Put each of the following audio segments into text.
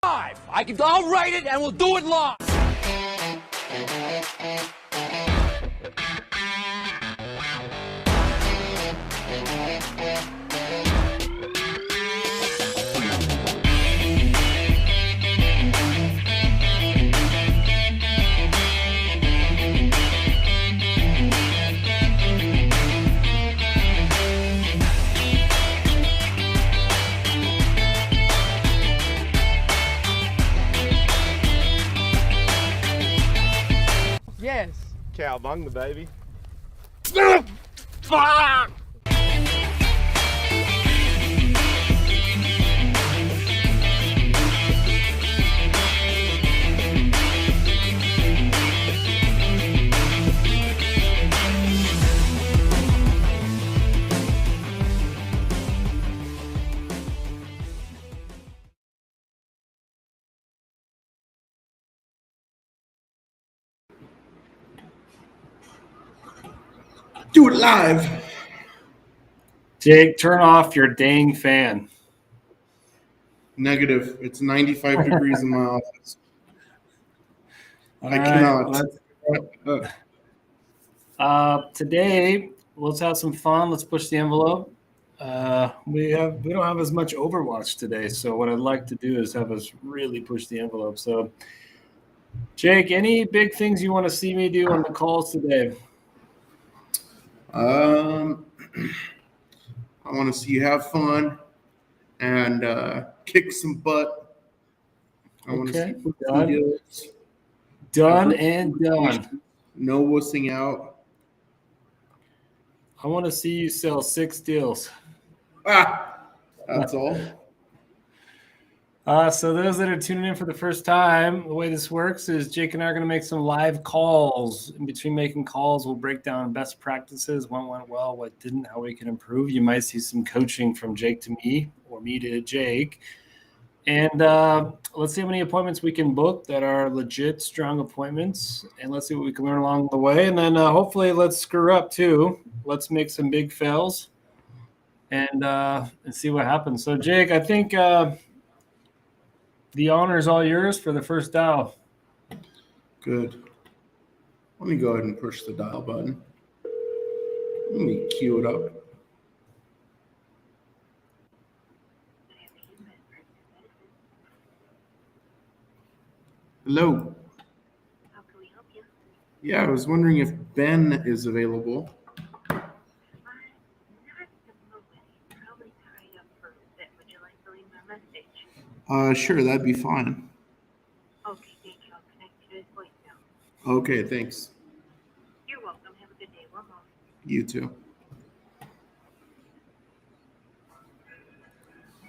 I'll write it and we'll do it live. Yes. Cowbung the baby. Fuck! Do it live. Jake, turn off your dang fan. Negative. It's 95 degrees in my office. I Right, cannot. Today, let's have some fun. Let's push the envelope. We don't have as much Overwatch today, so what I'd like to do is have us really push the envelope. So, Jake, any big things you want to see me do on the calls today? I want to see you have fun and kick some butt. I want to see videos. Done and done. No wussing out. I want to see you sell 6 deals. That's all. So those that are tuning in for the first time, the way this works is Jake and I are going to make some live calls. In between making calls, we'll break down best practices, what went well, what didn't, how we can improve. You might see some coaching from Jake to me or me to Jake. And let's see how many appointments we can book that are legit, strong appointments. And let's see what we can learn along the way. And then hopefully let's screw up too. Let's make some big fails and see what happens. So, Jake, I think the honor is all yours for the first dial. Good. Let me go ahead and push the dial button. Let me cue it up. Hello. How can we help you? Yeah, I was wondering if Ben is available. Not at the moment. Probably tied up for a bit. Would you like to leave a message? Sure, that'd be fine. Okay, thank you. I'll connect you to his voicemail. Okay, thanks. You're welcome. Have a good day. One moment. You too.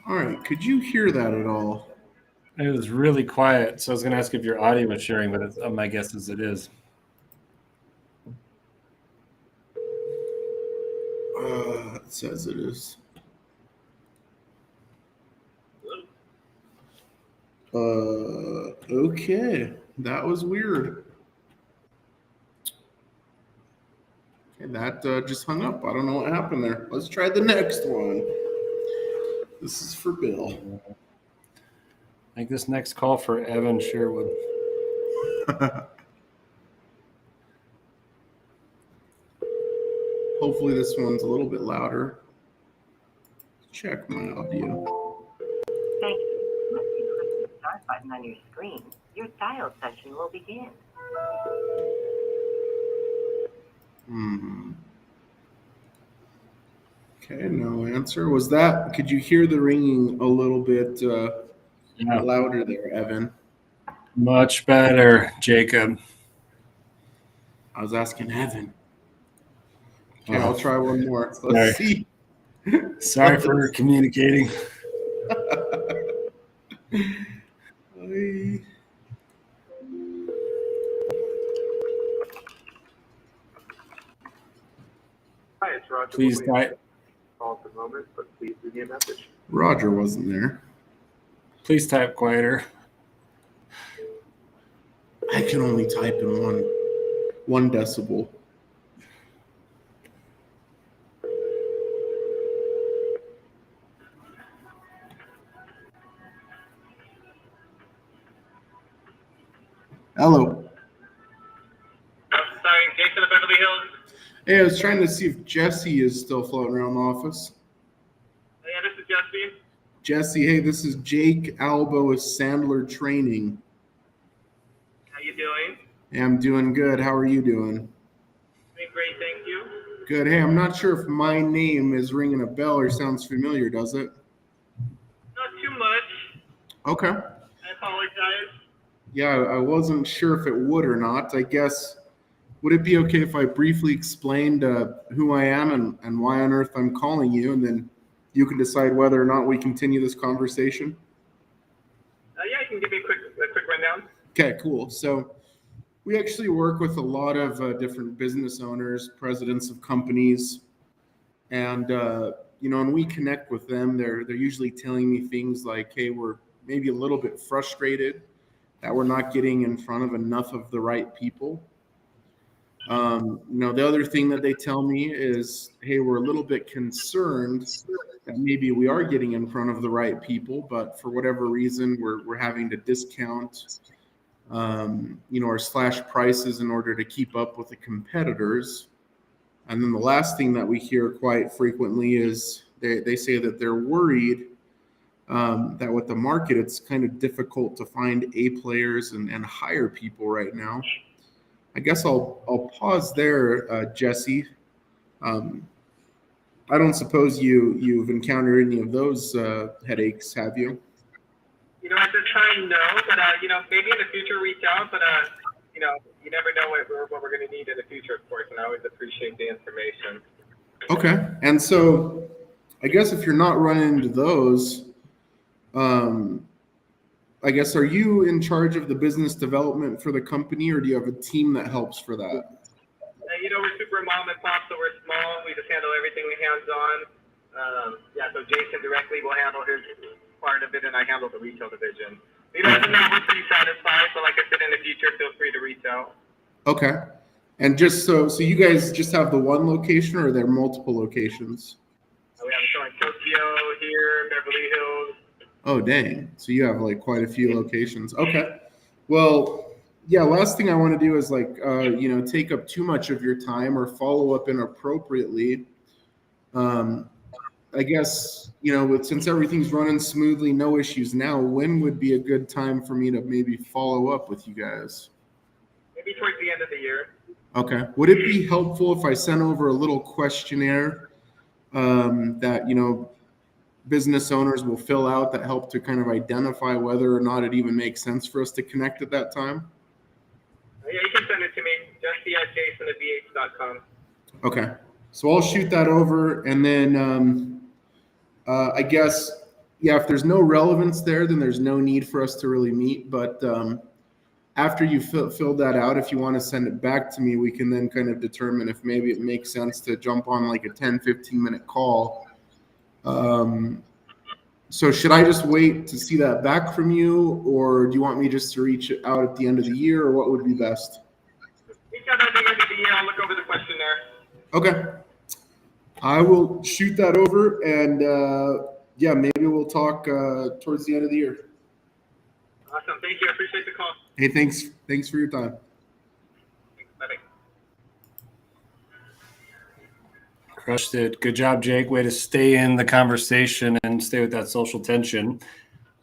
All right, could you hear that at all? It was really quiet, so I was going to ask if your audio was sharing, but my guess is it is. It says it is. Okay, that was weird. Okay, that just hung up. I don't know what happened there. Let's try the next one. This is for Bill. Make this next call for Evan Sherwood. Hopefully this one's a little bit louder. Check my audio. Thank you. Once you click the start button on your screen, your dial session will begin. Okay, no answer. Was that, could you hear the ringing a little bit louder there, Evan? Much better, Jacob. I was asking Evan. Okay, I'll try one more. Let's see. Sorry for communicating. Hi, it's Roger. Please type. Call at the moment, but please leave me a message. Roger wasn't there. Please type quieter. I can only type in one decibel. Hello. Sorry, Jason of Beverly Hills. Hey, I was trying to see if Jesse is still floating around the office. Yeah, this is Jesse. Jesse, hey, this is Jake Alba with Sandler Training. How you doing? Hey, I'm doing good. How are you doing? Doing great, thank you. Good. Hey, I'm not sure if my name is ringing a bell or sounds familiar, does it? Not too much. Okay. I apologize. Yeah, I wasn't sure if it would or not. I guess, would it be okay if I briefly explained who I am and why on earth I'm calling you, and then you can decide whether or not we continue this conversation? Yeah, you can give me a quick rundown. Okay, cool. So we actually work with a lot of different business owners, presidents of companies, and when we connect with them, they're usually telling me things like, "Hey, we're maybe a little bit frustrated that we're not getting in front of enough of the right people." The other thing that they tell me is, "Hey, we're a little bit concerned that maybe we are getting in front of the right people, but for whatever reason, we're having to discount, or slash prices in order to keep up with the competitors." And then the last thing that we hear quite frequently is they say that they're worried that with the market, it's kind of difficult to find A players and hire people right now. I guess I'll pause there, Jesse. I don't suppose you've encountered any of those headaches, have you? At this time, no, but maybe in the future reach out. But you never know what we're going to need in the future, of course. And I always appreciate the information. Okay, and so I guess if you're not running into those, I guess, are you in charge of the business development for the company, or do you have a team that helps for that? We're super mom and pop, so we're small. We just handle everything hands-on. So Jason directly will handle his part of it, and I handle the retail division. As of now, we're pretty satisfied, but like I said, in the future, feel free to reach out. Okay. And just so you guys just have the one location, or are there multiple locations? We have a store in Tokyo, here, Beverly Hills. Oh, dang. So you have like quite a few locations. Okay. Well, yeah, last thing I want to do is take up too much of your time or follow up inappropriately. I guess, since everything's running smoothly, no issues now, when would be a good time for me to maybe follow up with you guys? Maybe towards the end of the year. Okay. Would it be helpful if I sent over a little questionnaire that, business owners will fill out that help to kind of identify whether or not it even makes sense for us to connect at that time? Yeah, you can send it to me, jesse@jasonatbh.com. Okay. So I'll shoot that over, and then I guess, yeah, if there's no relevance there, then there's no need for us to really meet. But after you filled that out, if you want to send it back to me, we can then kind of determine if maybe it makes sense to jump on like a 10, 15-minute call. So should I just wait to see that back from you, or do you want me just to reach out at the end of the year, or what would be best? Reach out at the end of the year. I'll look over the questionnaire. Okay. I will shoot that over, and maybe we'll talk towards the end of the year. Awesome. Thank you. I appreciate the call. Hey, thanks for your time. Thanks. Bye-bye. Crushed it. Good job, Jake. Way to stay in the conversation and stay with that social tension.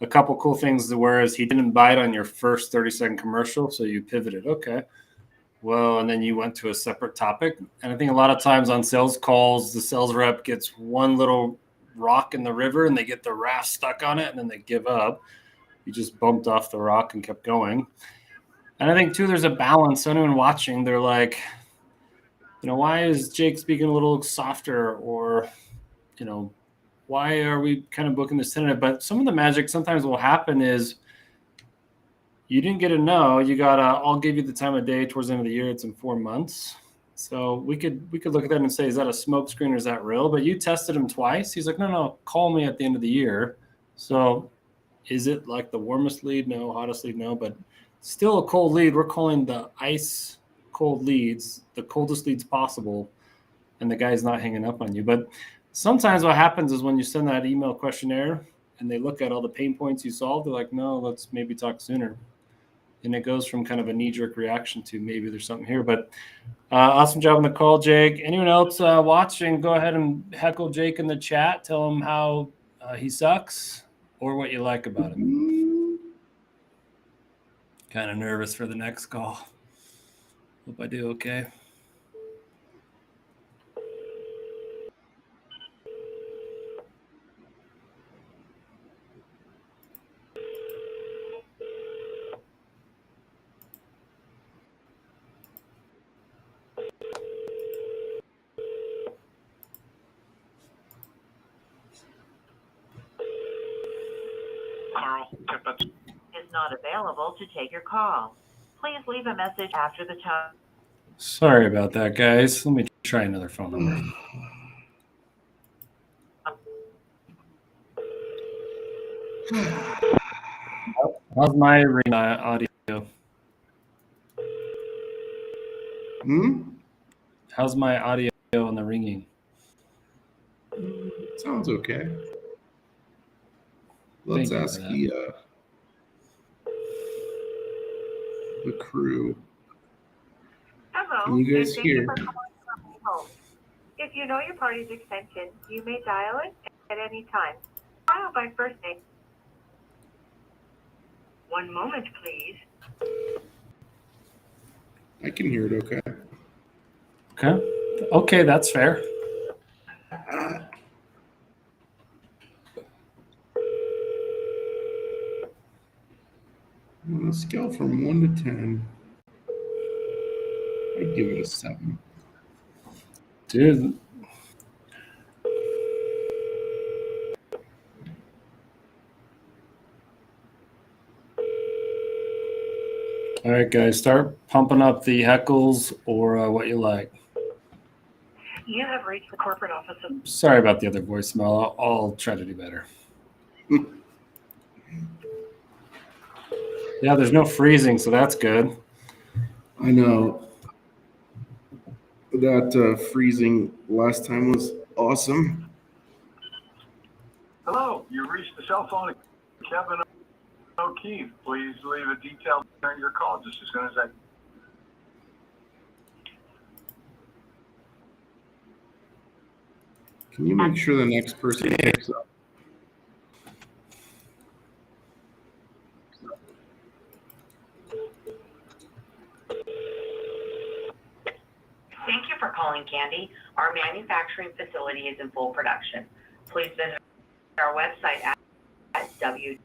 A couple cool things whereas he didn't bite on your first 30-second commercial, so you pivoted. Okay. Well, and then you went to a separate topic. And I think a lot of times on sales calls, the sales rep gets one little rock in the river and they get the raft stuck on it and then they give up. You just bumped off the rock and kept going. And I think, too, there's a balance. So anyone watching, they're like, why is Jake speaking a little softer? Or, why are we kind of booking this tentative? But some of the magic sometimes will happen is you didn't get a no. You got I'll give you the time of day towards the end of the year. It's in 4 months. So we could look at that and say, is that a smoke screen or is that real? But you tested him twice. He's like, no, call me at the end of the year. So is it like the warmest lead? No. Hottest lead? No. But still a cold lead. We're calling the ice cold leads the coldest leads possible, and the guy's not hanging up on you. But sometimes what happens is when you send that email questionnaire and they look at all the pain points you solved, they're like, no, let's maybe talk sooner. and it goes from kind of a knee-jerk reaction to maybe there's something here. But awesome job on the call, Jake. Anyone else watching, go ahead and heckle Jake in the chat. Tell him how he sucks or what you like about him. Kind of nervous for the next call. Hope I do okay. Carl Tippett is not available to take your call. Please leave a message after the tone. Sorry about that, guys. Let me try another phone number. How's my audio? How's my audio on the ringing? Sounds okay. Let's ask the crew. Hello. Can you guys and thank hear? you for calling from home. If you know your party's extension, you may dial it at any time. Dial by first name. One moment, please. I can hear it okay. Okay, that's fair. On a scale from 1 to 10, I'd give it a 7. Dude. All right, guys, start pumping up the heckles or what you like. You have reached the corporate office of... Sorry about the other voicemail. I'll try to do better. Yeah, there's no freezing, so that's good. I know. That freezing last time was awesome. Hello, you've reached the cell phone of Kevin O'Keefe. Please leave a detail during your call just as soon as I... Can you make sure the next person picks up? Thank you for calling Candy. Our manufacturing facility is in full production. Please visit our website at www.com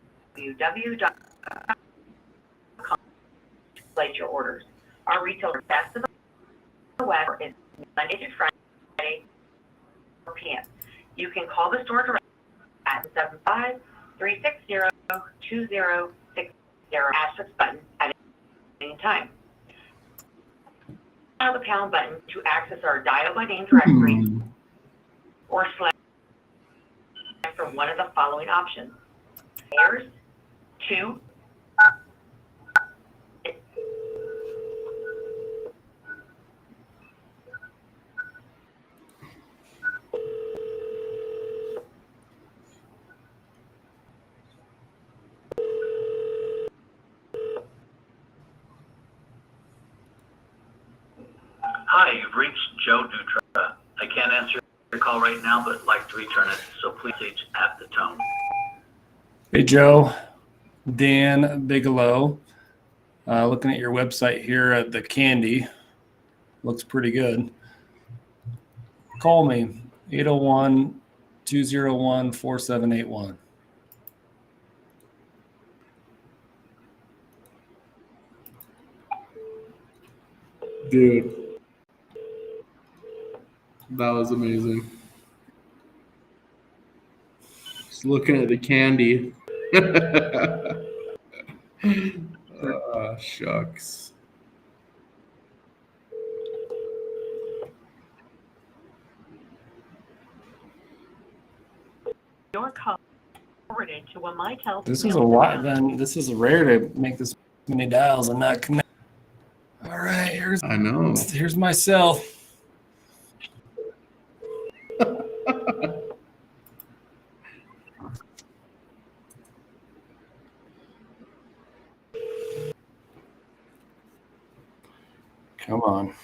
to place your orders. Our retail best of the web is Monday through Friday, 4 p.m. You can call the store direct at 75360-2060 asterisk button at any time. Dial the pound button to access our dial by name directory or select from one of the following options. Pairs, 2, Hi, you've reached Joe Dutra. I can't answer your call right now, but like to return it, so please reach at the tone. Hey, Joe. Dan Bigelow. Looking at your website here at the Candy. Looks pretty good. Call me, 801-201-4781. Dude, that was amazing. Just looking at the Candy. Shucks. your call forwarded to a MyTel. This is a lot. Then this is rare to make this many dials and not connect. All right, I know. Here's my cell. Come on.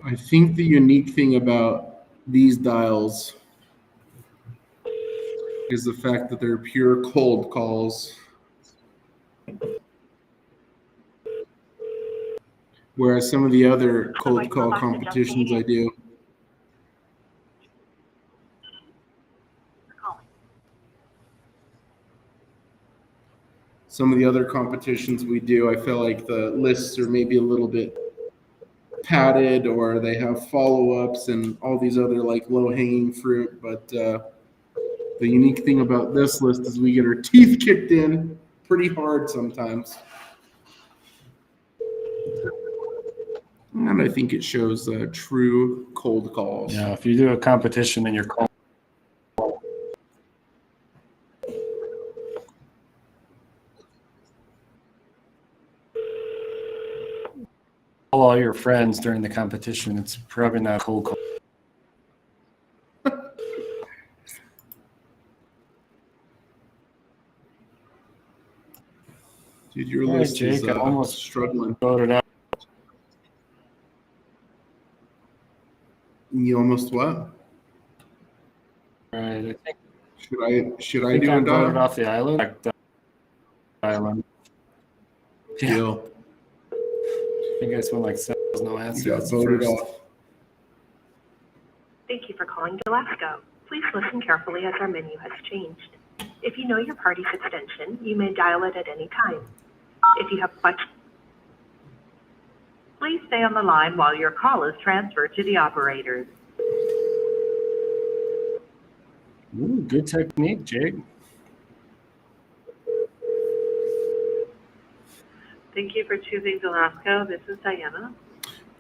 I think the unique thing about these dials is the fact that they're pure cold calls. Whereas some of the other cold call competitions I do, some of the other competitions we do, I feel like the lists are maybe a little bit padded, or they have follow-ups and all these other like low-hanging fruit. But the unique thing about this list is we get our teeth kicked in pretty hard sometimes. And I think it shows true cold calls. Yeah, if you do a competition and you're call all your friends during the competition, it's probably not a cold call. Dude, your All right, list is Jake, I'm almost struggling. voted out. You almost what? All right, I think, Should I think do a I'm voted dial? off the island. Yeah, Deal. I think I just went like seven, no You answer. got That's the voted first. off. Thank you for calling Delasco. Please listen carefully as our menu has changed. If you know your party's extension, you may dial it at any time. If you have questions, please stay on the line while your call is transferred to the operator. Ooh, good technique, Jake. Thank you for choosing Delasco. This is Diana.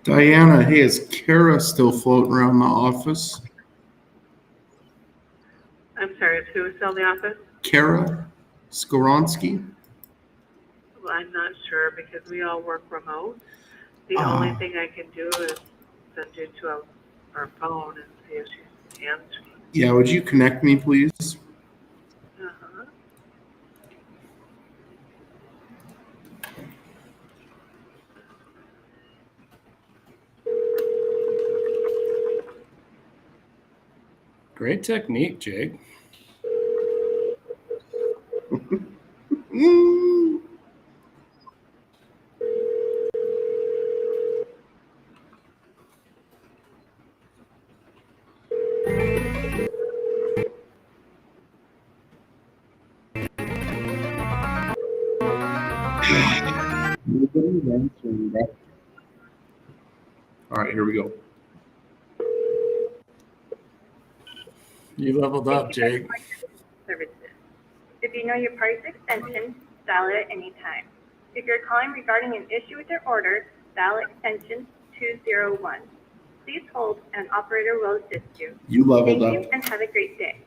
Diana, hey, is Kara still floating around the office? I'm sorry, is who is still in the office? Kara Skoronsky? Well, I'm not sure because we all work remote. The only thing I can do is send you to our phone and see if she's answering. Yeah, would you connect me, please? Uh-huh. Great technique, Jake. Mm. Nobody's answering that. All right, here we go. You leveled up, Jake. Services. If you know your party's extension, dial it at any time. If you're calling regarding an issue with your order, dial extension 201. Please hold, and an operator will assist you. You leveled Thank up. you, and have a great day.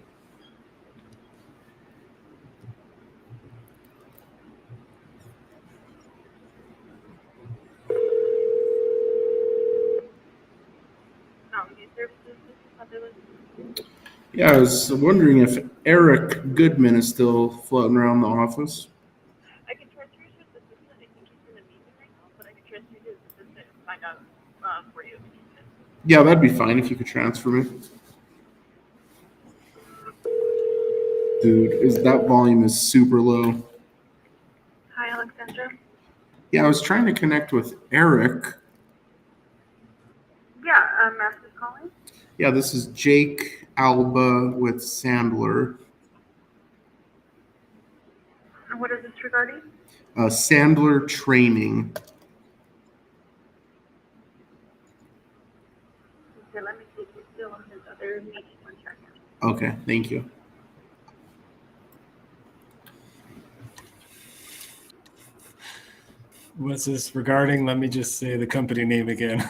Yeah, I was wondering if Eric Goodman is still floating around the office. I can transfer you to his assistant. I think he's in a meeting right now, but I can transfer you to his assistant and find out for you. Yeah, that'd be fine if you could transfer me. Dude, that volume is super low. Hi, Alexandra. Yeah, I was trying to connect with Eric. Yeah, Master's calling. Yeah, this is Jake Alba with Sandler. And what is this regarding? Sandler training. Okay, let me see if he's still on his other meeting. One second. Okay, thank you. What's this regarding? Let me just say the company name again.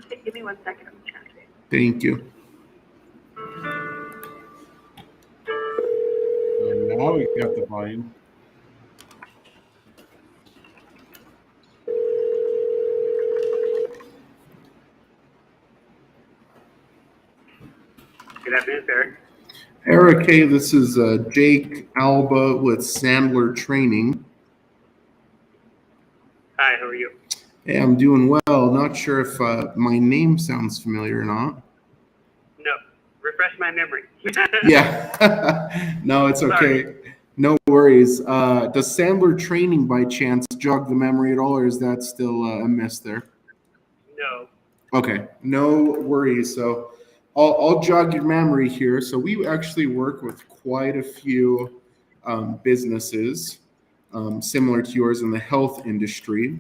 Okay, give me 1 second. I'm transferring. Thank you. And now we got the volume. Good afternoon, sir. Eric, hey, this is Jake Alba with Sandler Training. Hi, how are you? Hey, I'm doing well. Not sure if my name sounds familiar or not. No, refresh my memory. Yeah, no, it's okay. No worries. Does Sandler Training by chance jog the memory at all, or is that still a miss there? No. Okay, no worries. So I'll jog your memory here. So we actually work with quite a few businesses similar to yours in the health industry.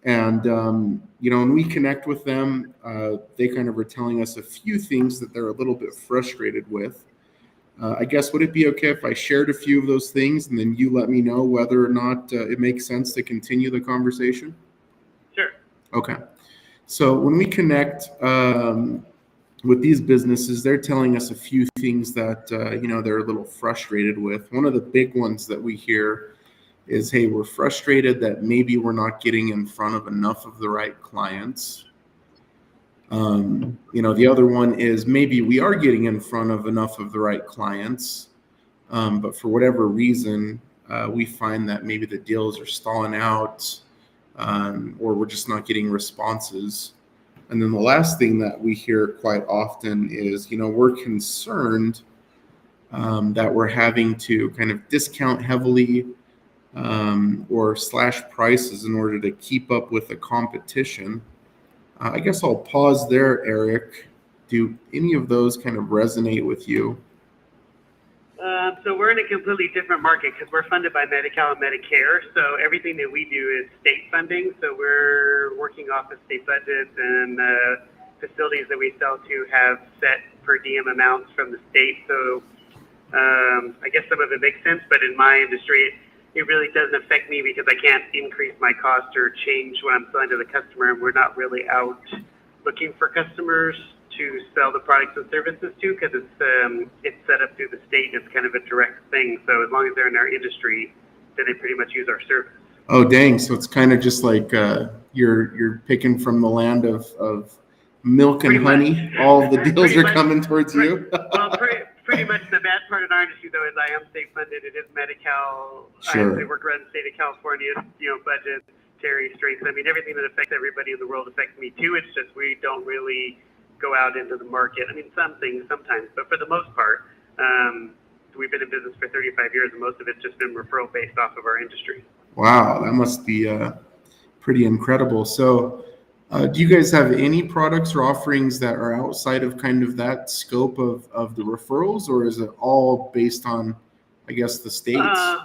And, when we connect with them, they kind of are telling us a few things that they're a little bit frustrated with. I guess, would it be okay if I shared a few of those things and then you let me know whether or not it makes sense to continue the conversation? Sure. Okay. So when we connect with these businesses, they're telling us a few things that, they're a little frustrated with. One of the big ones that we hear is, hey, we're frustrated that maybe we're not getting in front of enough of the right clients. The other one is maybe we are getting in front of enough of the right clients, but for whatever reason, we find that maybe the deals are stalling out, or we're just not getting responses. And then the last thing that we hear quite often is, we're concerned that we're having to kind of discount heavily or slash prices in order to keep up with the competition. I guess I'll pause there, Eric. Do any of those kind of resonate with you? So we're in a completely different market because we're funded by Medi-Cal and Medicare. So everything that we do is state funding. So we're working off of state budgets, and facilities that we sell to have set per diem amounts from the state. So I guess some of it makes sense, but in my industry, it really doesn't affect me because I can't increase my cost or change what I'm selling to the customer, and we're not really out looking for customers to sell the products and services to because it's set up through the state. It's kind of a direct thing. So as long as they're in our industry, then they pretty much use our service. Oh, dang! So it's kind of just like you're picking from the land of milk and honey. All of the deals are coming towards you. Well, pretty much the bad part of our industry, though, is I am state funded. It is Medi-Cal. Sure. I work around the state of California. Budgetary strengths. I mean, everything that affects everybody in the world affects me too. It's just we don't really go out into the market. I mean, some things sometimes, but for the most part, we've been in business for 35 years, and most of it's just been referral based off of our industry. Wow, that must be pretty incredible. So, do you guys have any products or offerings that are outside of kind of that scope of the referrals, or is it all based on, I guess, the states?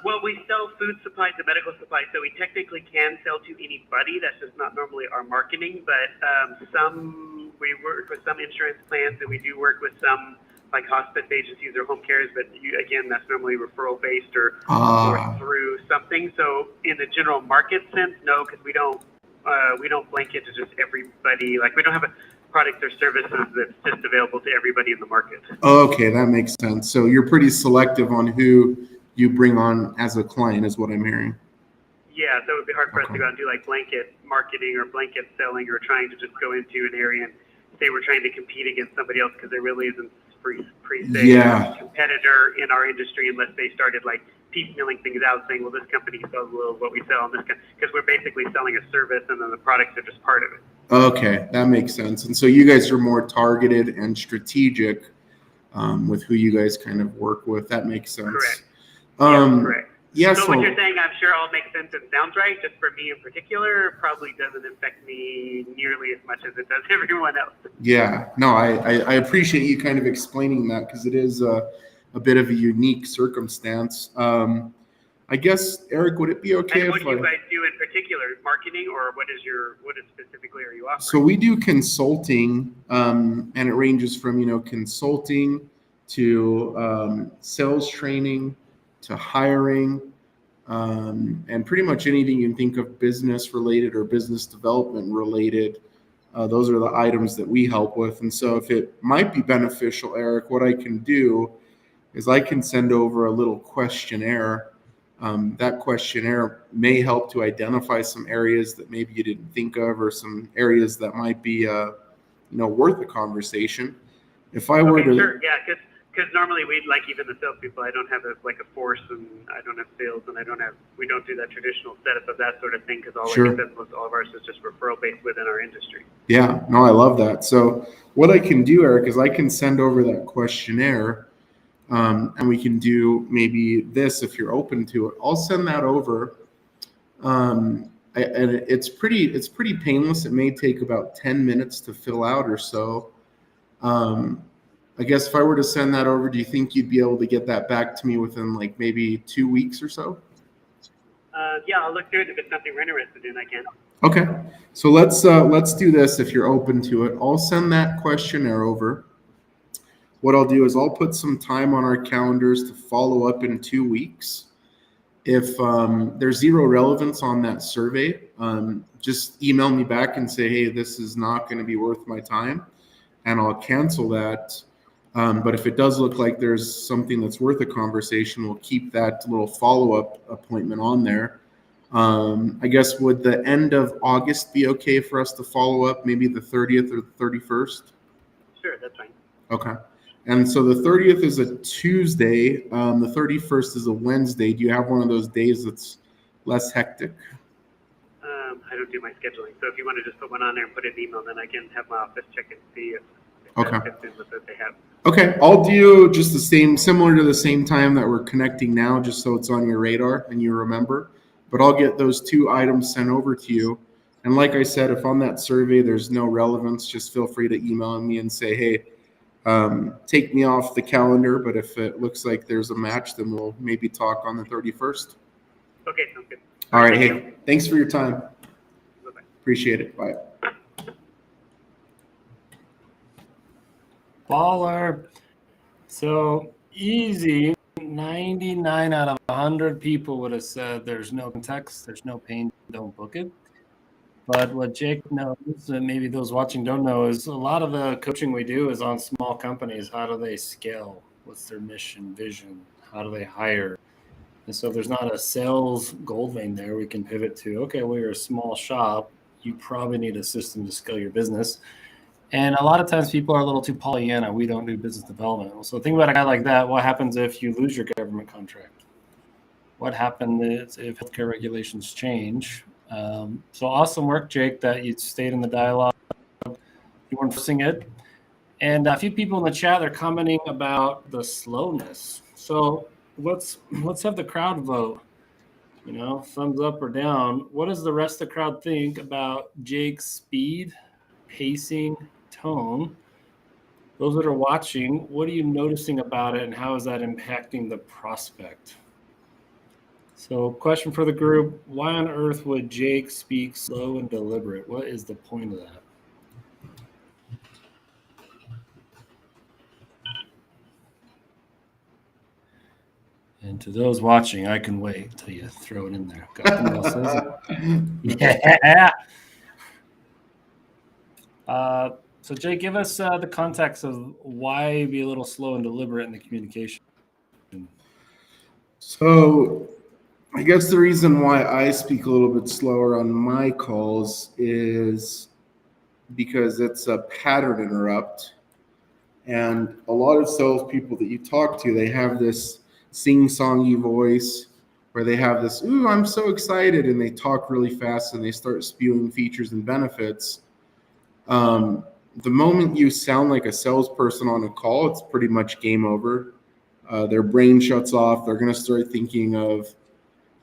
Well, we sell food supplies and medical supplies, so we technically can sell to anybody. That's just not normally our marketing, but we work with some insurance plans, and we do work with some like hospice agencies or home cares, but again, that's normally referral based or through something. So in the general market sense, no, because we don't blanket to just everybody. Like we don't have a product or services that's just available to everybody in the market. Okay, that makes sense. So you're pretty selective on who you bring on as a client, is what I'm hearing. Yeah, so it would be hard for us to go out and do like blanket marketing or blanket selling or trying to just go into an area and say we're trying to compete against somebody else because there really isn't pre-sale competitor in our industry unless they started like piecemealing things out, saying, well, this company sells what we sell, and this because we're basically selling a service, and then the products are just part of it. Okay, that makes sense. And so you guys are more targeted and strategic with who you guys kind of work with. That makes sense. Correct. Correct. Yeah. So what you're saying, I'm sure all makes sense and sounds right. Just for me in particular, probably doesn't affect me nearly as much as it does everyone else. Yeah. No, I appreciate you kind of explaining that because it is a bit of a unique circumstance. I guess, Eric, would it be okay what do you guys do in particular? Marketing, or what specifically are you offering? So we do consulting, and it ranges from, consulting to sales training to hiring, and pretty much anything you can think of business related or business development related. Those are the items that we help with. And so if it might be beneficial, Eric, what I can do is I can send over a little questionnaire. That questionnaire may help to identify some areas that maybe you didn't think of, or some areas that might be, worth a conversation. If I were to, sure, yeah, because because normally we, like even the salespeople, I don't have a force, and I don't have sales, and we don't do that traditional setup of that sort of thing, because Sure. like I said, most all of ours is just referral based within our industry. Yeah, no, I love that. So what I can do, Eric, is I can send over that questionnaire, and we can do maybe this if you're open to it. I'll send that over. And it's pretty painless. It may take about 10 minutes to fill out or so. I guess if I were to send that over, do you think you'd be able to get that back to me within like maybe 2 weeks or so? Yeah, I'll look through it. If it's something we're interested in, I can. Okay, so let's do this if you're open to it. I'll send that questionnaire over. What I'll do is I'll put some time on our calendars to follow up in 2 weeks. If there's zero relevance on that survey, just email me back and say, hey, this is not going to be worth my time, and I'll cancel that. But if it does look like there's something that's worth a conversation, we'll keep that little follow-up appointment on there. I guess would the end of August be okay for us to follow up, maybe the 30th or the 31st? Sure, that's fine. Okay. And so the 30th is a Tuesday. The 31st is a Wednesday. Do you have one of those days that's less hectic? I don't do my scheduling, so if you want to just put one on there and put an email, then I can have my office check and see if Okay. that fits in with what they have. Okay, I'll do just similar to the same time that we're connecting now, just so it's on your radar and you remember. But I'll get those 2 items sent over to you. And like I said, if on that survey there's no relevance, just feel free to email me and say, hey, take me off the calendar. But if it looks like there's a match, then we'll maybe talk on the 31st. Okay, sounds good. All right, Thank hey, thanks for your time. Bye-bye. Appreciate it. Bye. Baller. So easy. 99 out of 100 people would have said there's no context, there's no pain, don't book it. But what Jake knows, and maybe those watching don't know, is a lot of the coaching we do is on small companies. How do they scale? What's their mission, vision? How do they hire? And so if there's not a sales gold vein there, we can pivot to, okay, well, you're a small shop. You probably need a system to scale your business. And a lot of times people are a little too Pollyanna. We don't do business development. So think about a guy like that. What happens if you lose your government contract? What happens if healthcare regulations change? So awesome work, Jake, that you stayed in the dialogue. You weren't forcing it. And a few people in the chat are commenting about the slowness. So let's have the crowd vote. You know, thumbs up or down. What does the rest of the crowd think about Jake's speed, pacing, tone? Those that are watching, what are you noticing about it, and how is that impacting the prospect? So, question for the group: why on earth would Jake speak slow and deliberate? What is the point of that? And to those watching, I can wait until you throw it in there. Got the muscles. Yeah. So, Jake, give us the context of why be a little slow and deliberate in the communication. So I guess the reason why I speak a little bit slower on my calls is because it's a pattern interrupt. And a lot of salespeople that you talk to, they have this sing-songy voice where they have this, ooh, I'm so excited, and they talk really fast and they start spewing features and benefits. The moment you sound like a salesperson on a call, it's pretty much game over. Their brain shuts off. They're going to start thinking of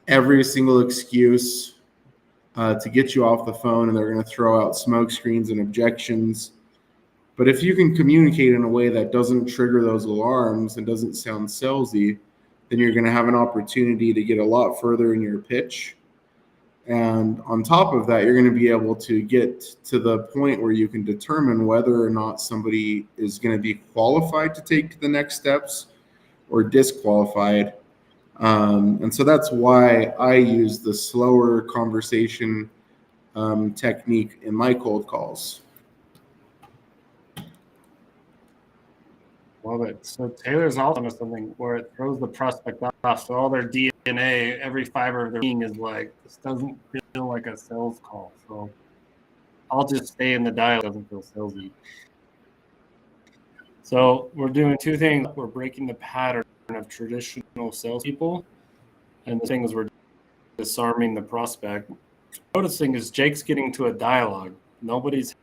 every single excuse to get you off the phone, and they're going to throw out smoke screens and objections. But if you can communicate in a way that doesn't trigger those alarms and doesn't sound salesy, then you're going to have an opportunity to get a lot further in your pitch. And on top of that, you're going to be able to get to the point where you can determine whether or not somebody is going to be qualified to take the next steps or disqualified. And so that's why I use the slower conversation technique in my cold calls. Love it. So Taylor's also on something where it throws the prospect off. So all their DNA, every fiber of their being is like, this doesn't feel like a sales call. So I'll just stay in the dial. It doesn't feel salesy. So we're doing two things. We're breaking the pattern of traditional salespeople, and the thing is we're disarming the prospect. Noticing is Jake's getting to a dialogue. Nobody's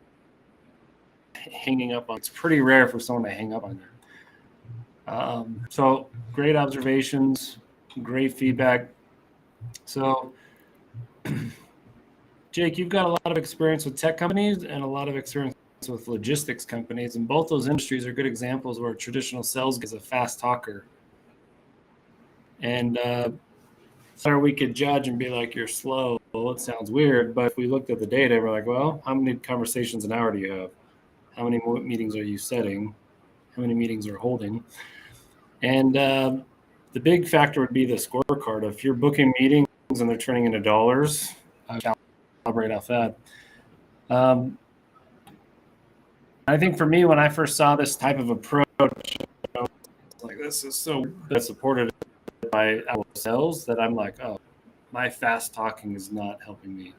hanging up on. It's pretty rare for someone to hang up on you. So great observations, great feedback. So Jake, you've got a lot of experience with tech companies and a lot of experience with logistics companies, and both those industries are good examples where traditional sales is a fast talker. And so we could judge and be like, you're slow. Well, it sounds weird, but if we looked at the data, we're like, well, how many conversations an hour do you have? How many meetings are you setting? How many meetings are holding? And the big factor would be the scorecard. If you're booking meetings and they're turning into dollars, I calibrate off that. I think for me, when I first saw this type of approach, I was like, this is so supported by our sales that I'm like, oh, my fast talking is not helping me.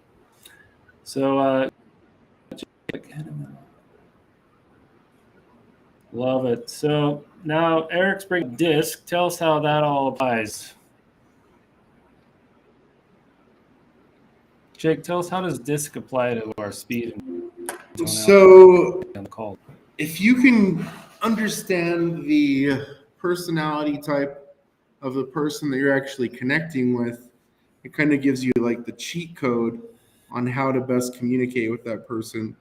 So, love it. So now Eric's bringing DISC. Tell us how that all applies. Jake, tell us, how does DISC apply to our speed and So on the call? if you can understand the personality type of the person that you're actually connecting with, it kind of gives you like the cheat code on how to best communicate with that person.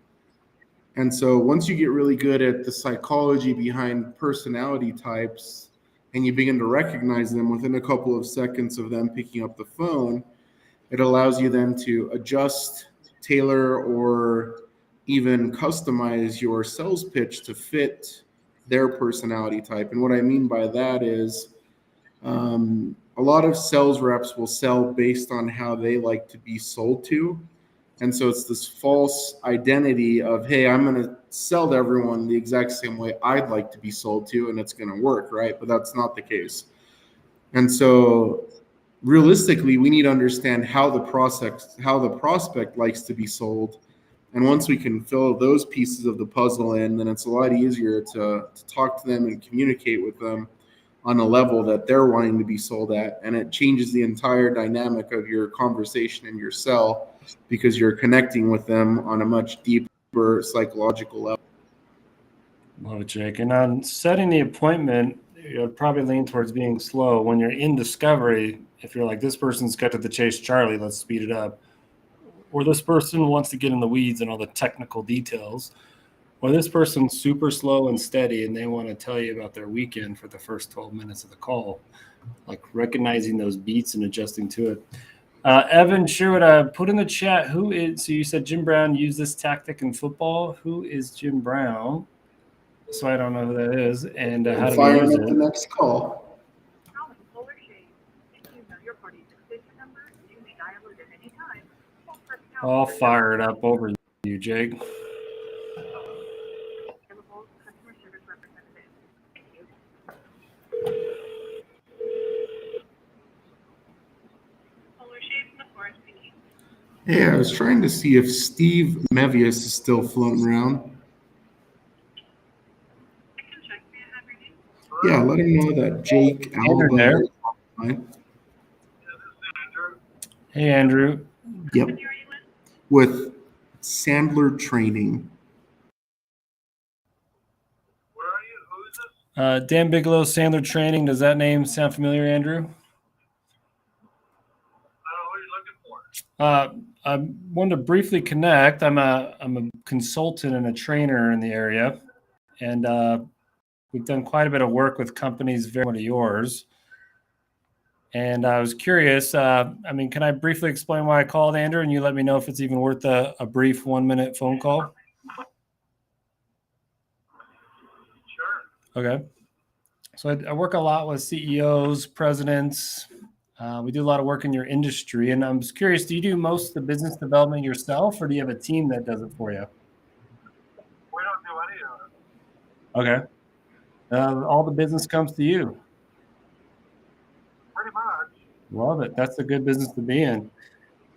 And so once you get really good at the psychology behind personality types and you begin to recognize them within a couple of seconds of them picking up the phone, it allows you then to adjust, tailor, or even customize your sales pitch to fit their personality type. And what I mean by that is a lot of sales reps will sell based on how they like to be sold to. And so it's this false identity of, hey, I'm going to sell to everyone the exact same way I'd like to be sold to, and it's going to work, right? But that's not the case. And so realistically, we need to understand how the prospect likes to be sold. And once we can fill those pieces of the puzzle in, then it's a lot easier to talk to them and communicate with them on a level that they're wanting to be sold at. And it changes the entire dynamic of your conversation and your sell, because you're connecting with them on a much deeper psychological level. Love it, Jake. And on setting the appointment, you'll probably lean towards being slow. When you're in discovery, if you're like, this person's cut to the chase, Charlie, let's speed it up. Or this person wants to get in the weeds and all the technical details. Or this person's super slow and steady and they want to tell you about their weekend for the first 12 minutes of the call. Like recognizing those beats and adjusting to it. Evan Sherwood, put in the chat, so you said Jim Brown used this tactic in football. Who is Jim Brown? So I don't know who that is. And how do we use it? The next call. I'll fire it up over you, Jake. Yeah, I was trying to see if Steve Mevius is still floating around. Yeah, let him know that Jake Alba is online. Hey, Andrew. Yep. With Sandler Training. Where are you? Who is this? Dan Bigelow, Sandler Training. Does that name sound familiar, Andrew? I don't know what you're looking for. I wanted to briefly connect. I'm a consultant and a trainer in the area, and we've done quite a bit of work with companies very similar to yours. And I was curious. Can I briefly explain why I called, Andrew, and you let me know if it's even worth a brief 1-minute phone call? Sure. Okay. So I work a lot with CEOs, presidents. We do a lot of work in your industry, and I'm just curious, do you do most of the business development yourself, or do you have a team that does it for you? We don't do any of it. Okay. All the business comes to you. Pretty much. Love it. That's a good business to be in.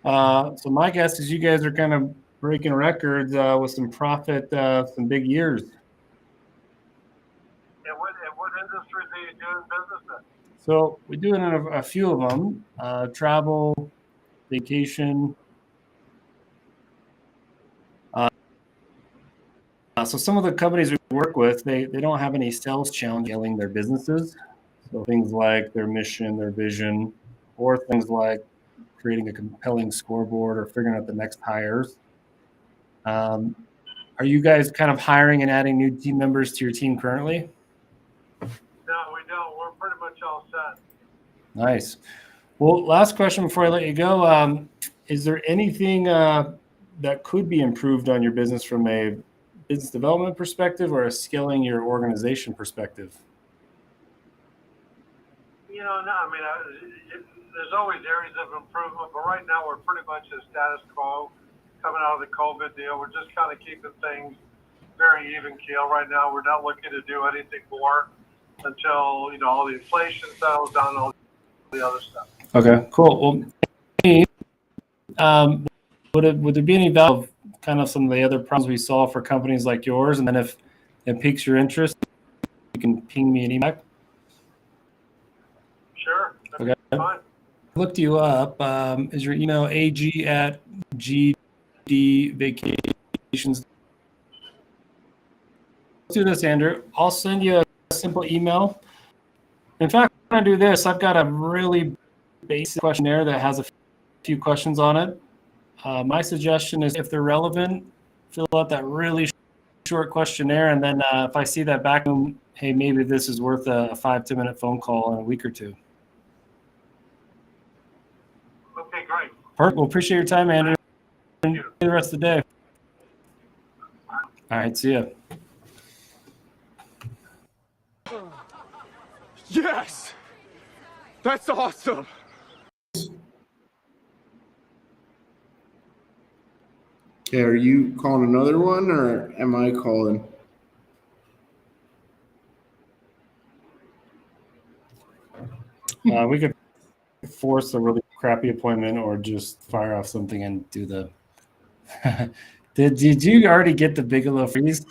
So my guess is you guys are kind of breaking records with some profit, some big years. industries are you doing business in? So we do it in a few of them: travel, vacation. So some of the companies we work with, they don't have any sales challenge scaling their businesses. So things like their mission, their vision, or things like creating a compelling scoreboard or figuring out the next hires. Are you guys kind of hiring and adding new team members to your team currently? No, we don't. We're pretty much all set. Nice. Well, last question before I let you go. Is there anything that could be improved on your business from a business development perspective or a scaling your organization perspective? You know, no, I mean, there's always areas of improvement, but right now we're pretty much a status quo coming out of the COVID deal. We're just kind of keeping things very even keel right now. We're not looking to do anything more until, you know, all the inflation settles down and all the other stuff. Okay, cool. Well, would there be any value of kind of some of the other problems we saw for companies like yours? And then if it piques your interest, you can ping me an email. Sure. That's Okay. fine. I looked you up. Is your email ag@gdvacations? Let's do this, Andrew. I'll send you a simple email. In fact, when I do this, I've got a really basic questionnaire that has a few questions on it. My suggestion is if they're relevant, fill out that really short questionnaire. And then if I see that back, hey, maybe this is worth a 5-10 minute phone call in a week or two. Okay, great. Perfect. Well, appreciate your time, Andrew. Thank you. The rest of the day. All right. See ya. Yes! That's awesome! Okay, are you calling another one or am I calling? We could force a really crappy appointment or just fire off something and do the. Did you already get the Bigelow freeze?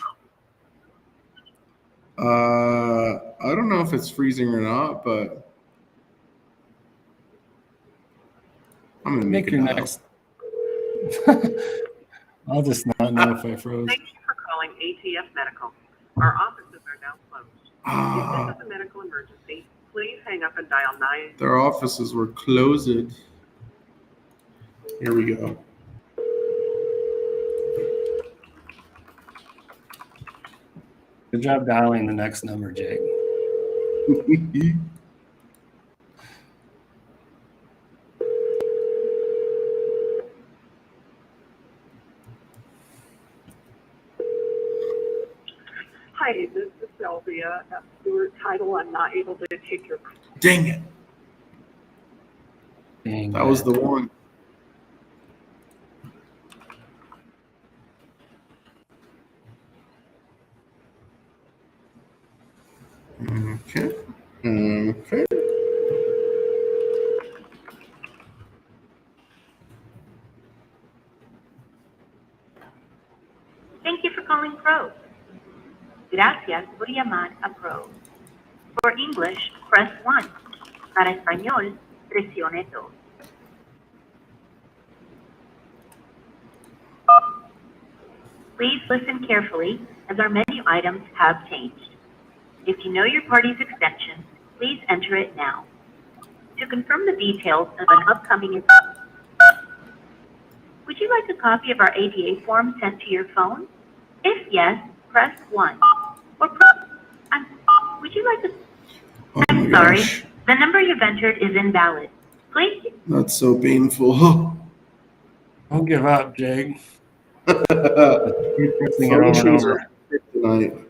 I don't know if it's freezing or not, but I'm gonna make your it next. I'll just not know if I froze. Thank you for calling ATF Medical. Our offices are now closed. If this is a medical emergency, please hang up and dial 9. Their offices were closed. Here we go. Good job dialing the next number, Jake. Hi, this is Sylvia at Stewart Title. I'm not able to take your call. Dang it. Dang That was the one. Okay. Okay. Thank you for calling Pro. Gracias por llamar a Pro. For English, press 1. Para español, presione 2. Please listen carefully as our menu items have changed. If you know your party's extension, please enter it now. To confirm the details of an upcoming event, would you like a copy of our ADA form sent to your phone? If yes, press 1. Or would you like to... I'm sorry, gosh. the number you've entered is invalid. Please... That's so painful. Don't give up, Jake. Keep pressing it over and Functions over. are kryptonite.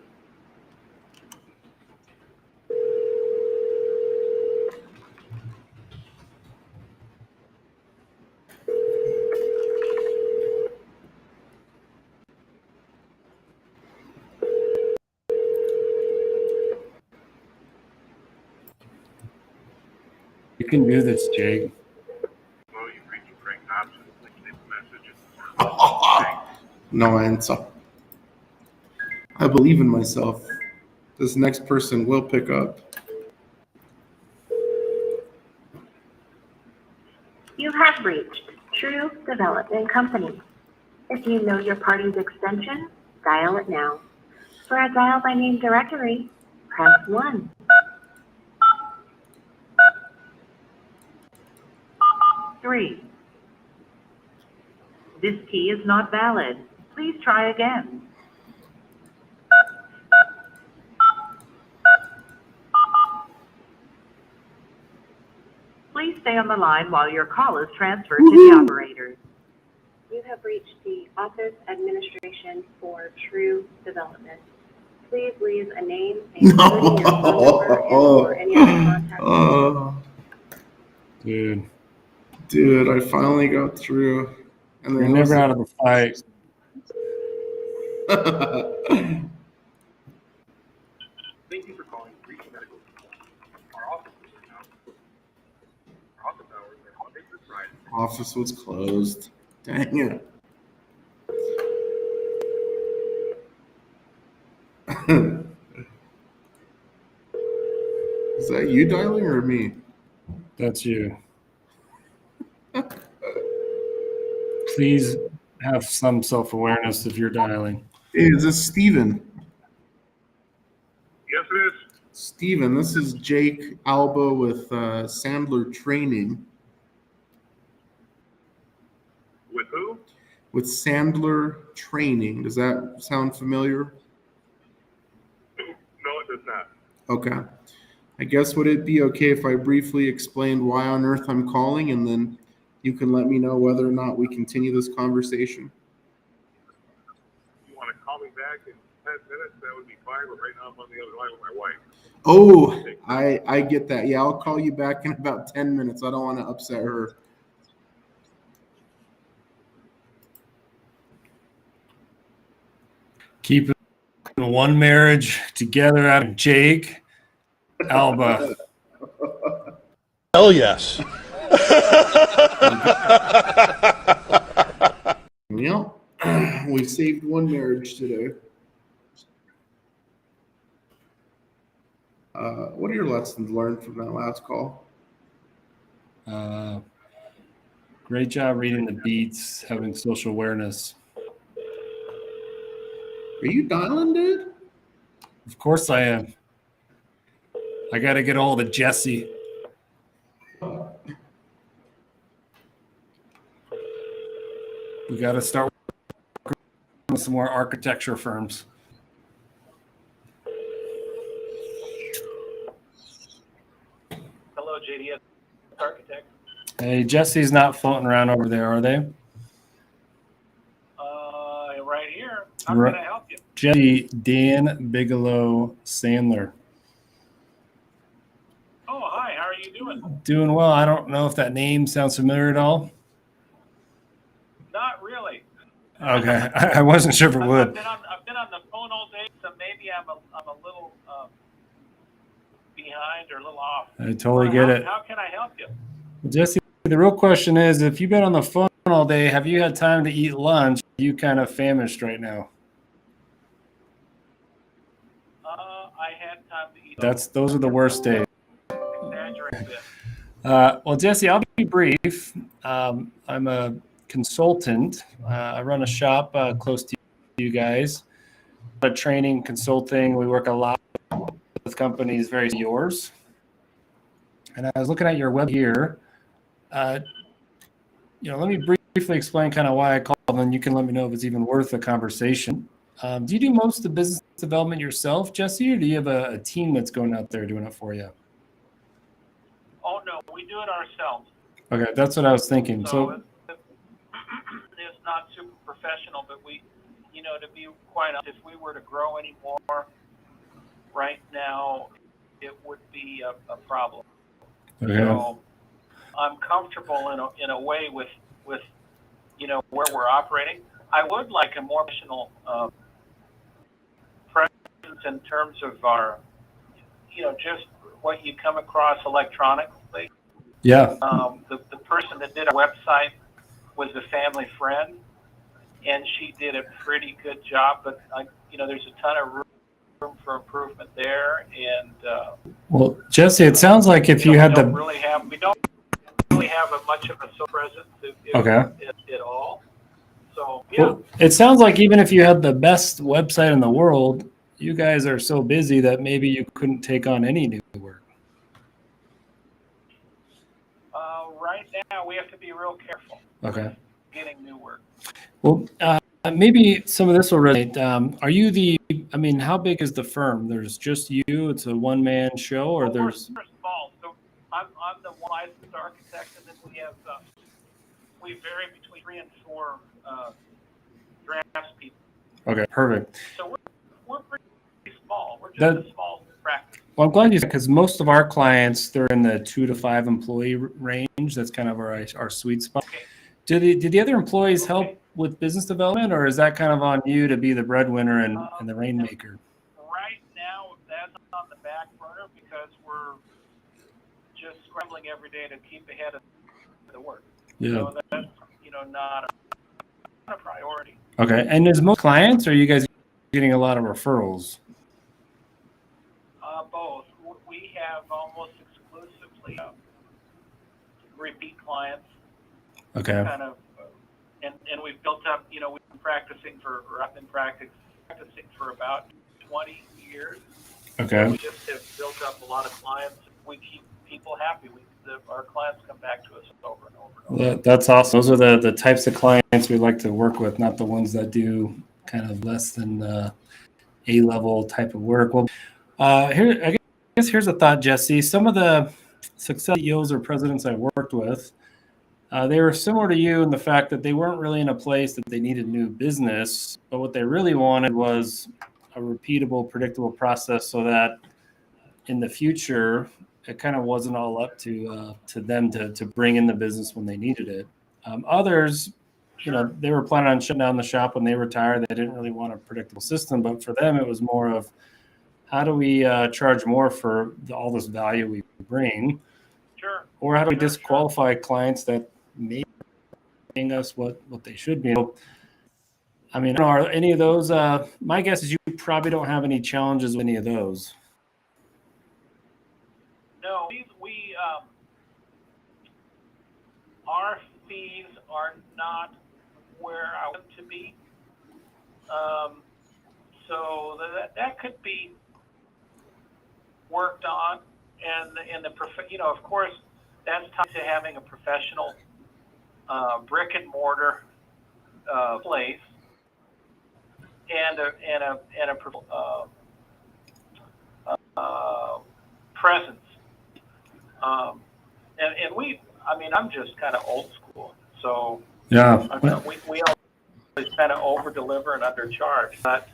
You can do this, Jake. No answer. I believe in myself. This next person will pick up. You have reached True Development Company. If you know your party's extension, dial it now. For a dial by name directory, press 1. 3. This key is not valid. Please try again. Please stay on the line while your call is transferred to the operator. You have reached the Office Administration for True Development. Please leave a name, including your phone number and/or any other contact. Dude, I finally got through. And You're never out of the fight. Thank you for calling Reach Medical. Our offices are now our office hours are Monday through Friday. Office was closed. Dang it. Is that you dialing or me? That's you. Please have some self-awareness if you're dialing. Hey, is this Steven? Yes, it is. Steven, this is Jake Alba with Sandler Training. With who? With Sandler Training. Does that sound familiar? No, it does not. Okay. I guess would it be okay if I briefly explained why on earth I'm calling, and then you can let me know whether or not we continue this conversation? If you want to call me back in 10 minutes, that would be fine, but right now I'm on the other line with my wife. Oh, I get that. Yeah, I'll call you back in about 10 minutes. I don't want to upset her. Keep one marriage together out of Jake Alba. Hell yes. Well, we saved one marriage today. What are your lessons learned from that last call? Great job reading the beats, having social awareness. Are you dialing, dude? Of course I am. I got to get all the Jesse. We got to start with some more architecture firms. Hello, JDS Architect. Hey, Jesse's not floating around over there, are they? Right here. How can I help you? Jesse, Dan Bigelow Sandler. Oh, hi. How are you doing? Doing well. I don't know if that name sounds familiar at all. Not really. Okay, I wasn't sure if it would. I've been on the phone all day, so maybe I'm a little behind or a little off. I totally get it. How can I help you? Jesse, the real question is, if you've been on the phone all day, have you had time to eat lunch? Are you kind of famished right now? I had time to eat. Those are the worst days. Exaggerate a bit. Well, Jesse, I'll be brief. I'm a consultant. I run a shop close to you guys. Training, consulting. We work a lot with companies very yours. And I was looking at your web here. Let me briefly explain kind of why I called, and then you can let me know if it's even worth a conversation. Do you do most of the business development yourself, Jesse, or do you have a team that's going out there doing it for you? Oh, no, we do it ourselves. Okay, that's what I was thinking. So it's not super professional, but we, to be quite honest, if we were to grow any more right now, it would be a problem. okay. So I'm comfortable in a way with where we're operating. I would like a more professional presence in terms of our, just what you come across electronically. Yeah. The person that did our website was a family friend, and she did a pretty good job. But there's a ton of room for improvement there. And Well, Jesse, it sounds like if you had we don't the really have much of a social presence at all. So yeah. well, it sounds like even if you had the best website in the world, you guys are so busy that maybe you couldn't take on any new work. Right now, we have to be real careful. Okay. Getting new work. Well, maybe some of this will resonate. Are you how big is the firm? There's just you? It's a one-man show, or there's... We're small. So I'm the licensed architect, and then we have, we vary between 3 and 4 drafts people. Okay, perfect. So we're pretty small. We're just a small practice. Well, I'm glad you said, because most of our clients, they're in the 2 to 5 employee range. That's kind of our sweet spot. Okay. Did the other employees help with business development, or is that kind of on you to be the breadwinner and the rainmaker? Right now, that's on the back burner because we're just scrambling every day to keep ahead of the work. Yeah. So that's not a priority. Okay. And is most clients, or are you guys getting a lot of referrals? Both. We have almost exclusively repeat clients. Okay. Kind of, and we've built up. We've been practicing I've been practicing for about 20 years. Okay. So we just have built up a lot of clients. We keep people happy. Our clients come back to us over and over and over. That's awesome. Those are the types of clients we like to work with, not the ones that do kind of less than A-level type of work. Well, I guess here's a thought, Jesse. Some of the success CEOs or presidents I worked with, they were similar to you in the fact that they weren't really in a place that they needed new business, but what they really wanted was a repeatable, predictable process so that in the future, it kind of wasn't all up to them to bring in the business when they needed it. Others, they were planning on shutting down the shop when they retired. They didn't really want a predictable system, but for them, it was more of, how do we charge more for all this value we bring? Sure. Or how do we disqualify clients that may be paying us what they should be? I mean, are any of those, my guess is you probably don't have any challenges with any of those. No, our fees are not where I want them to be. So that could be worked on, and of course, that's tied to having a professional brick and mortar place and a presence. And I'm just kind of old school, so yeah, we always kind of over deliver and undercharge. But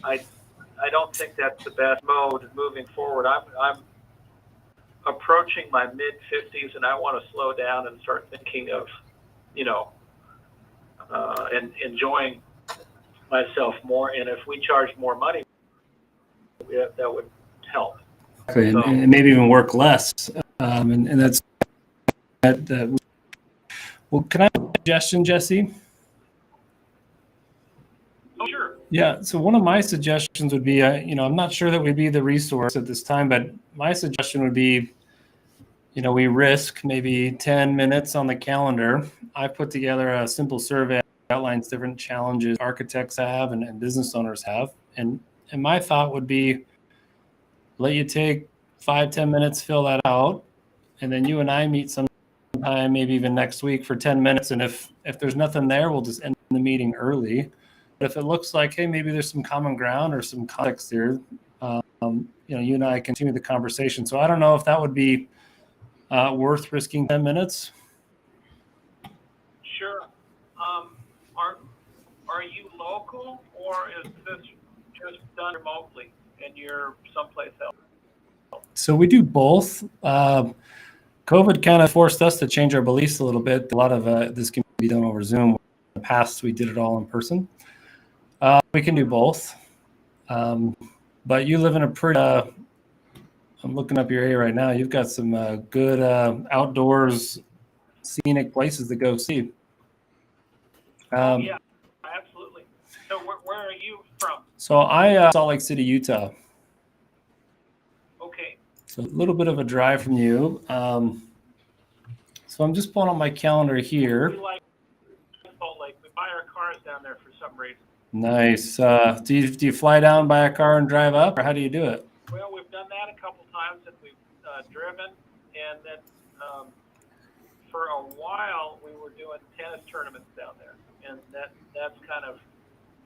I don't think that's the best mode moving forward. I'm approaching my mid-50s, and I want to slow down and start thinking of, and enjoying myself more. And if we charge more money, that would help. Exactly, and maybe even work less. And that's that. Well, can I have a suggestion, Jesse? Oh, sure. Yeah. So one of my suggestions would be, I'm not sure that we'd be the resource at this time, but my suggestion would be, we risk maybe 10 minutes on the calendar. I put together a simple survey that outlines different challenges architects have and business owners have. And my thought would be, let you take 5-10 minutes, fill that out, and then you and I meet sometime, maybe even next week for 10 minutes. And if there's nothing there, we'll just end the meeting early. But if it looks like, hey, maybe there's some common ground or some context here, you and I continue the conversation. So I don't know if that would be worth risking 10 minutes. Sure. Are you local, or is this just done remotely and you're someplace else? So we do both. COVID kind of forced us to change our beliefs a little bit. A lot of this can be done over Zoom. In the past, we did it all in person. We can do both. But you live in a pretty, I'm looking up your area right now. You've got some good outdoors, scenic places to go see. Yeah, absolutely. So where are you from? So I Salt Lake City, Utah. Okay. So a little bit of a drive from you. So I'm just pulling up my calendar here. We like Salt Lake. We buy our cars down there for some reason. Nice. Do you fly down, buy a car, and drive up, or how do you do it? Well, we've done that a couple times, and we've driven, and then for a while we were doing tennis tournaments down there, and that's kind of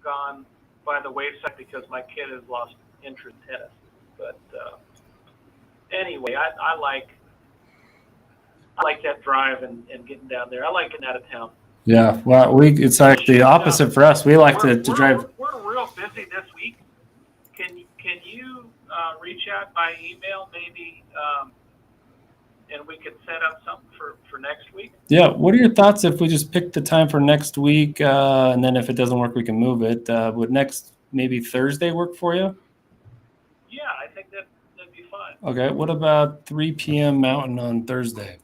gone by the wayside because my kid has lost interest in tennis. But anyway, I like that drive and getting down there. I like getting out of town. Yeah, well, it's like the opposite for us. We like to drive. We're real busy this week. Can you reach out by email maybe, and we could set up something for next week? Yeah. What are your thoughts if we just pick the time for next week, and then if it doesn't work, we can move it? Would next maybe Thursday work for you? Yeah, I think that'd be fine. Okay. What about 3 p.m. Mountain on Thursday?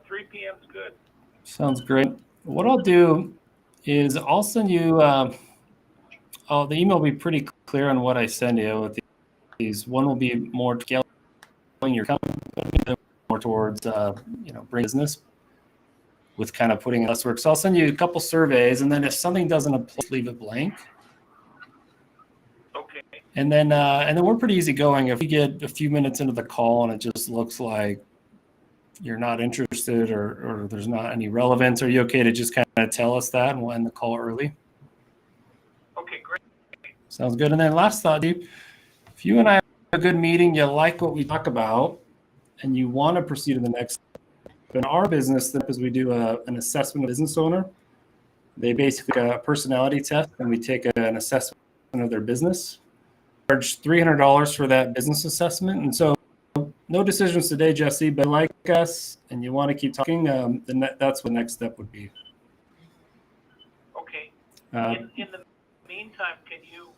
3 p.m. is good. Sounds great. What I'll do is I'll send you. The email will be pretty clear on what I send you with these. One will be more scaling your company, more towards bring business with kind of putting less work. So I'll send you a couple surveys, and then if something doesn't apply, leave it blank. Okay. And then we're pretty easygoing. If we get a few minutes into the call and it just looks like you're not interested or there's not any relevance, are you okay to just kind of tell us that and we'll end the call early? Okay, great. Sounds good. And then last thought, Deep, if you and I have a good meeting, you like what we talk about, and you want to proceed to the next step. In our business step is we do an assessment of business owner. They basically a personality test, and we take an assessment of their business. Charge $300 for that business assessment. And so no decisions today, Jesse, but like us and you want to keep talking, then that's what the next step would be. Okay. In the meantime, can you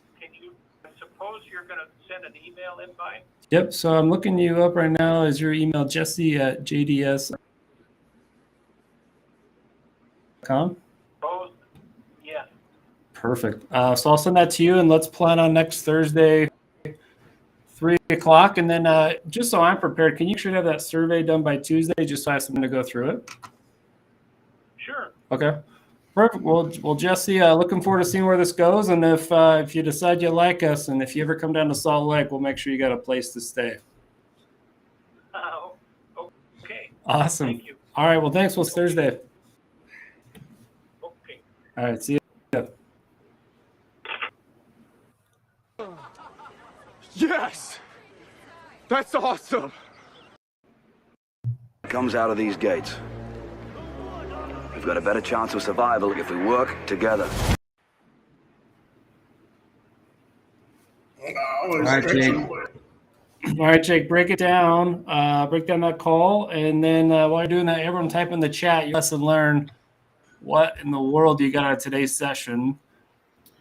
I suppose you're going to send an email invite? Yep. So I'm looking you up right now. Is your email jesse@jds.com? Both? Yes. Perfect. So I'll send that to you, and let's plan on next Thursday, 3 o'clock. And then just so I'm prepared, can you should have that survey done by Tuesday, just so I have something to go through it? Sure. Okay. Perfect. Well, Jesse, looking forward to seeing where this goes. And if you decide you like us, and if you ever come down to Salt Lake, we'll make sure you got a place to stay. Okay. Awesome. Thank you. All right. Well, thanks. We'll see you Thursday. Okay. All right. See you. Yes! That's awesome! Comes out of these gates. We've got a better chance of survival if we work together. All right, Jake. All right, Jake, break it down. Break down that call. And then while you're doing that, everyone type in the chat your lesson learned. What in the world you got out of today's session?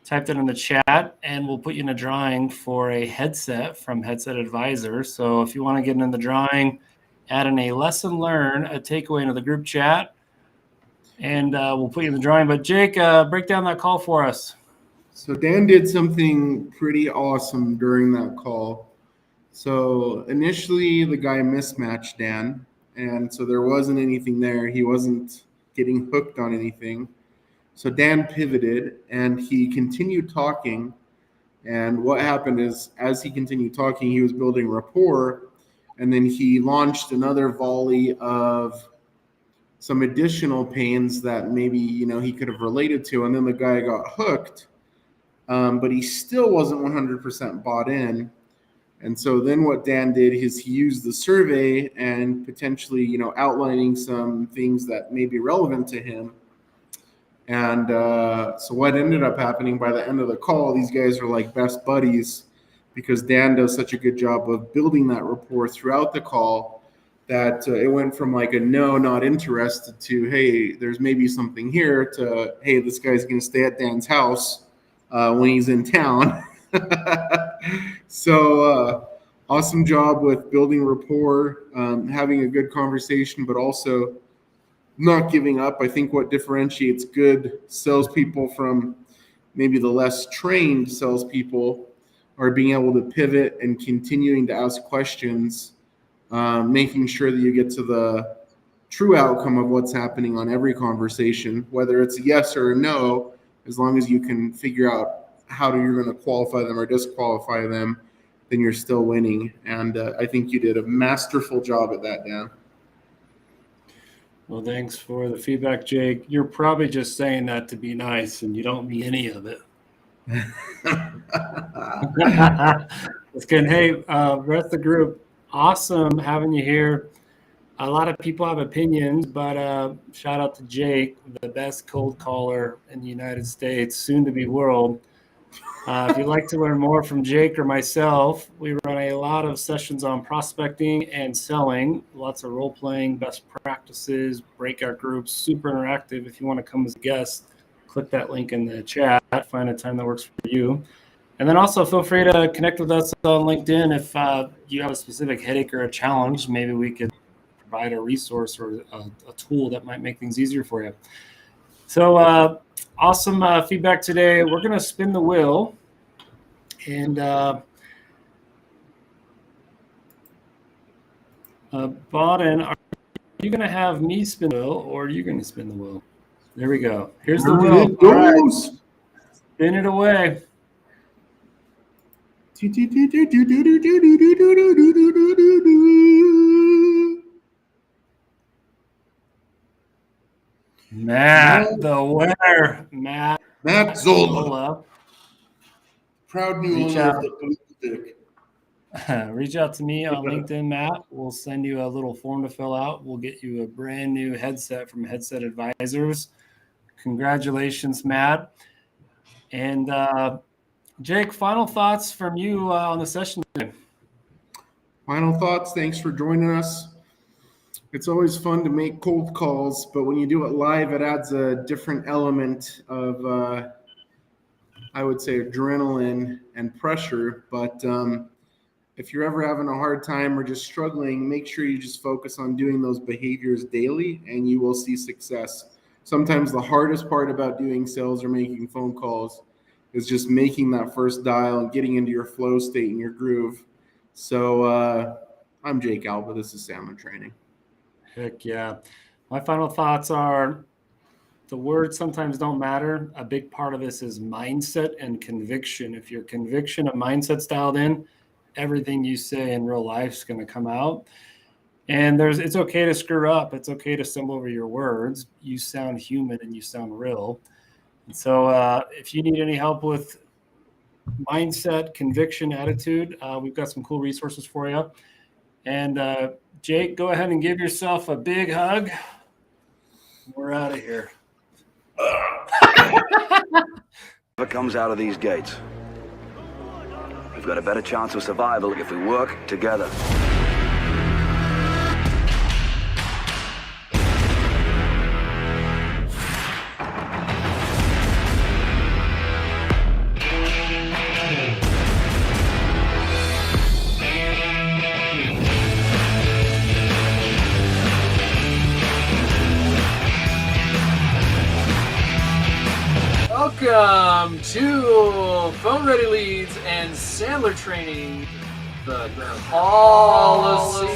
Type that in the chat, and we'll put you in a drawing for a headset from Headset Advisor. So if you want to get in the drawing, add in a lesson learned, a takeaway into the group chat, and we'll put you in the drawing. But Jake, break down that call for us. So Dan did something pretty awesome during that call. So initially the guy mismatched Dan, and so there wasn't anything there. He wasn't getting hooked on anything. So Dan pivoted and he continued talking. And what happened is, as he continued talking, he was building rapport. And then he launched another volley of some additional pains that maybe, he could have related to. And then the guy got hooked, but he still wasn't 100% bought in. And so then what Dan did is he used the survey and potentially, outlining some things that may be relevant to him. And so what ended up happening by the end of the call, these guys are like best buddies because Dan does such a good job of building that rapport throughout the call that it went from like a no, not interested to, hey, there's maybe something here to, hey, this guy's going to stay at Dan's house when he's in town. So awesome job with building rapport, having a good conversation, but also not giving up. I think what differentiates good salespeople from maybe the less trained salespeople are being able to pivot and continuing to ask questions, making sure that you get to the true outcome of what's happening on every conversation, whether it's a yes or a no, as long as you can figure out how you're going to qualify them or disqualify them, then you're still winning. And I think you did a masterful job at that, Dan. Well, thanks for the feedback, Jake. You're probably just saying that to be nice, and you don't mean any of it. It's good. Hey, rest of the group, awesome having you here. A lot of people have opinions, but shout out to Jake, the best cold caller in the United States, soon to be world. If you'd like to learn more from Jake or myself, we run a lot of sessions on prospecting and selling, lots of role-playing, best practices, breakout groups, super interactive. If you want to come as a guest, click that link in the chat, find a time that works for you. And then also feel free to connect with us on LinkedIn if you have a specific headache or a challenge. Maybe we could provide a resource or a tool that might make things easier for you. So awesome feedback today. We're going to spin the wheel. And Baden, are you going to have me spin the wheel or are you going to spin the wheel? There we go. Here's the wheel. It goes. Right. Spin it away. Matt, the winner. Matt Zola. Proud new owner of the blue stick. Reach out to me on LinkedIn, Matt. We'll send you a little form to fill out. We'll get you a brand new headset from Headset Advisors. Congratulations, Matt. And Jake, final thoughts from you on the session today. Final thoughts. Thanks for joining us. It's always fun to make cold calls, but when you do it live, it adds a different element of, I would say, adrenaline and pressure. But if you're ever having a hard time or just struggling, make sure you just focus on doing those behaviors daily and you will see success. Sometimes the hardest part about doing sales or making phone calls is just making that first dial and getting into your flow state and your groove. So I'm Jake Alba. This is Sandler Training. Heck yeah. My final thoughts are the words sometimes don't matter. A big part of this is mindset and conviction. If your conviction and mindset's dialed in, everything you say in real life is going to come out. And it's okay to screw up. It's okay to stumble over your words. You sound human and you sound real. And so if you need any help with mindset, conviction, attitude, we've got some cool resources for you. And Jake, go ahead and give yourself a big hug. We're out of here. Whoever comes out of these gates, we've got a better chance of survival if we work together. Welcome to Phone Ready Leads and Sandler Training, the Coliseum.